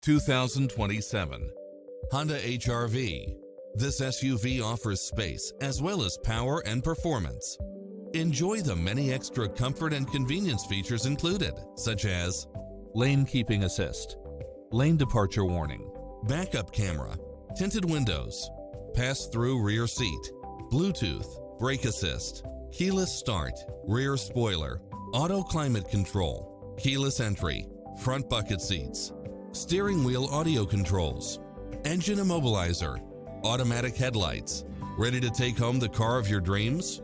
2027 Honda HR-V. This SUV offers space as well as power and performance. Enjoy the many extra comfort and convenience features included, such as lane keeping assist, lane departure warning, backup camera, tinted windows, pass-through rear seat, Bluetooth, brake assist, keyless start, rear spoiler, auto climate control, keyless entry, front bucket seats, steering wheel audio controls, engine immobilizer, automatic headlights. Ready to take home the car of your dreams?